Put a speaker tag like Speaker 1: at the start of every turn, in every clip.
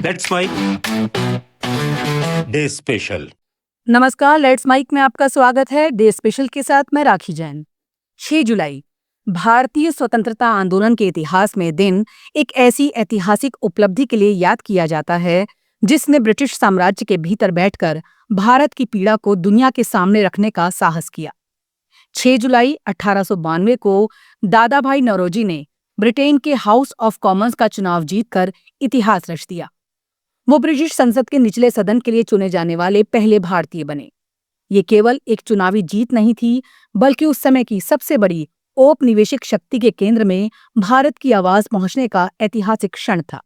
Speaker 1: Let's mic day special.
Speaker 2: नमस्कार, let's mic में आपका स्वागत है। डे स्पेशल के साथ मैं राखी जैन। 6 जुलाई भारतीय स्वतंत्रता आंदोलन के इतिहास में दिन एक ऐसी ऐतिहासिक उपलब्धि के लिए याद किया जाता है जिसने ब्रिटिश साम्राज्य के भीतर बैठकर भारत की पीड़ा को दुनिया के सामने रखने का साहस किया। 6 जुलाई 1892 को दादा भाई नौरोजी ने ब्रिटेन के हाउस ऑफ कॉमन्स का चुनाव जीतकर इतिहास रच दिया। वो ब्रिटिश संसद के निचले सदन के लिए चुने जाने वाले पहले भारतीय बने। ये केवल एक चुनावी जीत नहीं थी, बल्कि उस समय की सबसे बड़ी औपनिवेशिक शक्ति के केंद्र में भारत की आवाज पहुंचने का ऐतिहासिक क्षण था।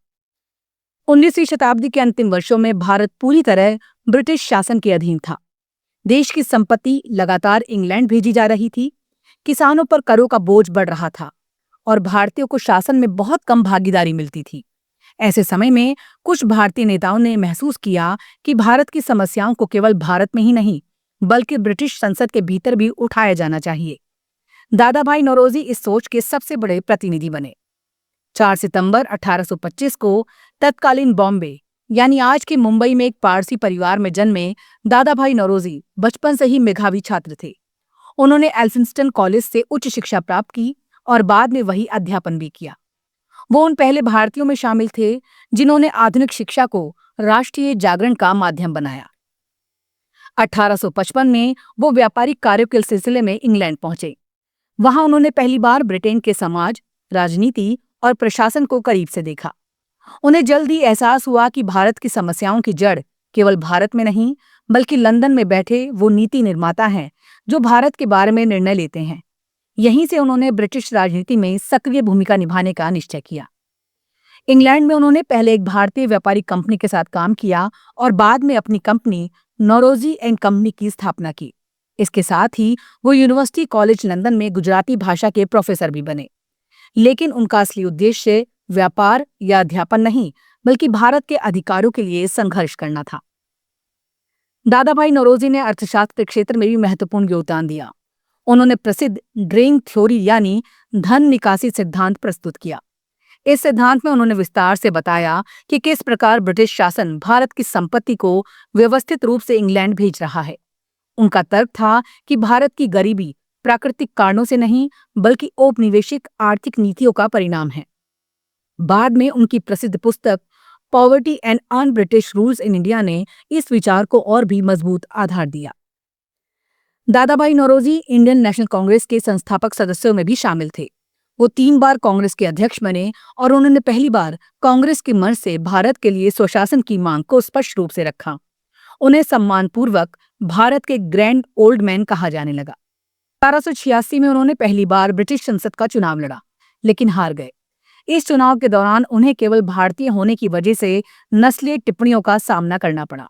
Speaker 2: 19वीं शताब्दी के अंतिम वर्षों में भारत पूरी तरह ब्रिटिश शासन के अधीन था। देश की संपत्ति लगातार इंग्लैंड भेजी जा रही थी, किसानों पर करों का बोझ बढ़ रहा था और भारतीयों को शासन में बहुत कम भागीदारी मिलती थी। ऐसे समय में कुछ भारतीय नेताओं ने महसूस किया कि भारत की समस्याओं को केवल भारत में ही नहीं, बल्कि ब्रिटिश संसद के भीतर भी उठाया जाना चाहिए। दादा भाई नौरोजी इस सोच के सबसे बड़े प्रतिनिधि बने। 4 सितंबर 1825 को तत्कालीन बॉम्बे यानी आज के मुंबई में एक पारसी परिवार में जन्मे दादा भाई नौरोजी बचपन से ही मेधावी छात्र थे। उन्होंने एल्फिंस्टन कॉलेज से उच्च शिक्षा प्राप्त की और बाद में वही अध्यापन भी किया। वो उन पहले भारतीयों में शामिल थे जिन्होंने आधुनिक शिक्षा को राष्ट्रीय जागरण का माध्यम बनाया। 1855 में वो व्यापारिक कार्यों के सिलसिले में इंग्लैंड पहुंचे। वहां उन्होंने पहली बार ब्रिटेन के समाज, राजनीति और प्रशासन को करीब से देखा। उन्हें जल्द ही एहसास हुआ कि भारत की समस्याओं की जड़ केवल भारत में नहीं, बल्कि लंदन में बैठे वो नीति निर्माता हैं जो भारत के बारे में निर्णय लेते हैं। यहीं से उन्होंने ब्रिटिश राजनीति में सक्रिय भूमिका निभाने का निश्चय किया। इंग्लैंड में उन्होंने पहले एक भारतीय व्यापारिक कंपनी के साथ काम किया और बाद में अपनी कंपनी नौरोजी एंड कंपनी की स्थापना की। इसके साथ ही वो यूनिवर्सिटी कॉलेज लंदन में गुजराती भाषा के प्रोफेसर भी बने। लेकिन उनका असली उद्देश्य व्यापार या अध्यापन नहीं, बल्कि भारत के अधिकारों के लिए संघर्ष करना था। दादा भाई नौरोजी ने अर्थशास्त्र क्षेत्र में भी महत्वपूर्ण योगदान दिया। उन्होंने प्रसिद्ध ड्रेइंग थ्योरी यानी धन निकासी सिद्धांत प्रस्तुत किया। इस सिद्धांत में उन्होंने विस्तार से बताया कि किस प्रकार ब्रिटिश शासन भारत की संपत्ति को व्यवस्थित रूप से इंग्लैंड भेज रहा है। उनका तर्क था कि भारत की गरीबी प्राकृतिक कारणों से नहीं, बल्कि औपनिवेशिक आर्थिक नीतियों का परिणाम है। बाद में उनकी प्रसिद्ध पुस्तक poverty and un British rules in India ने इस विचार को और भी मजबूत आधार दिया। दादा भाई नौरोजी इंडियन नेशनल कांग्रेस के संस्थापक सदस्यों में भी शामिल थे। वो 3 बार कांग्रेस के अध्यक्ष बने और उन्होंने पहली बार कांग्रेस के मंच से भारत के लिए स्वशासन की मांग को स्पष्ट रूप से रखा। उन्हें सम्मानपूर्वक भारत के ग्रैंड ओल्ड मैन कहा जाने लगा। 1886 में उन्होंने पहली बार ब्रिटिश संसद का चुनाव लड़ा, लेकिन हार गए। इस चुनाव के दौरान उन्हें केवल भारतीय होने की वजह से नस्लीय टिप्पणियों का सामना करना पड़ा।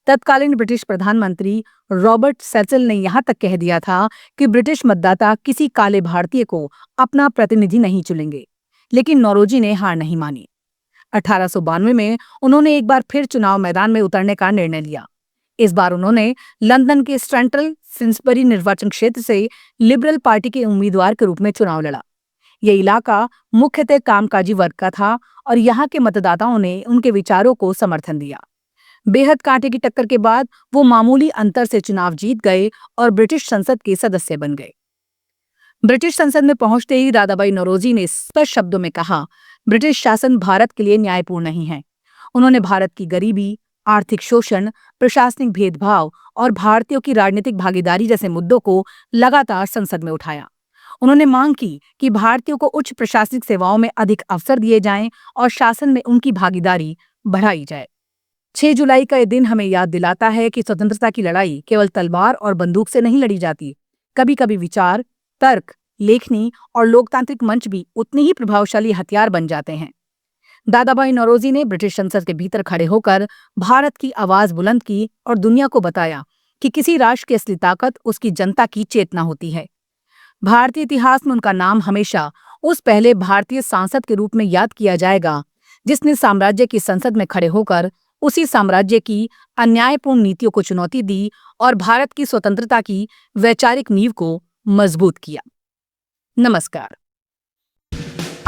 Speaker 2: तत्कालीन ब्रिटिश प्रधानमंत्री रॉबर्ट सेसिल ने यहां तक कह दिया था कि ब्रिटिश मतदाता किसी काले भारतीय को अपना प्रतिनिधि नहीं चुनेंगे, लेकिन नौरोजी ने हार नहीं मानी। 1892 में उन्होंने एक बार फिर चुनाव मैदान में उतरने का निर्णय लिया। इस बार उन्होंने लंदन के सेंट्रल सिन्सबरी निर्वाचन क्षेत्र से लिबरल पार्टी के उम्मीदवार के रूप में चुनाव लड़ा। यह इलाका मुख्यतः कामकाजी वर्ग का था और यहाँ के मतदाताओं ने उनके विचारों को समर्थन दिया। बेहद कांटे की टक्कर के बाद वो मामूली अंतर से चुनाव जीत गए और ब्रिटिश संसद के सदस्य बन गए। ब्रिटिश संसद में पहुंचते ही दादा भाई नौरोजी ने स्पष्ट शब्दों में कहा, ब्रिटिश शासन भारत के लिए न्यायपूर्ण नहीं है। उन्होंने भारत की गरीबी, आर्थिक शोषण, प्रशासनिक भेदभाव और भारतीयों की राजनीतिक भागीदारी जैसे मुद्दों को लगातार संसद में उठाया। उन्होंने मांग की कि भारतीयों को उच्च प्रशासनिक सेवाओं में अधिक अवसर दिए जाएं और शासन में उनकी भागीदारी बढ़ाई जाए। 6 जुलाई का यह दिन हमें याद दिलाता है कि स्वतंत्रता की लड़ाई केवल तलवार और बंदूक से नहीं लड़ी जाती। कभी कभी विचार, तर्क, लेखनी और लोकतांत्रिक मंच भी उतने ही प्रभावशाली हथियार बन जाते हैं। दादा भाई नौरोजी ने ब्रिटिश संसद के भीतर खड़े होकर भारत की आवाज बुलंद की और दुनिया को बताया कि किसी राष्ट्र की असली ताकत उसकी जनता की चेतना होती है। भारतीय इतिहास में उनका नाम हमेशा उस पहले भारतीय सांसद के रूप में याद किया जाएगा जिसने साम्राज्य की संसद में खड़े होकर उसी साम्राज्य की अन्यायपूर्ण नीतियों को चुनौती दी और भारत की स्वतंत्रता की वैचारिक नींव को मजबूत किया। नमस्कार।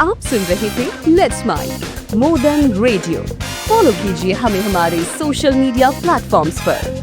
Speaker 3: आप सुन रहे थे let's mic more than radio.
Speaker 1: Follow कीजिए हमें हमारे सोशल मीडिया प्लेटफॉर्म्स पर।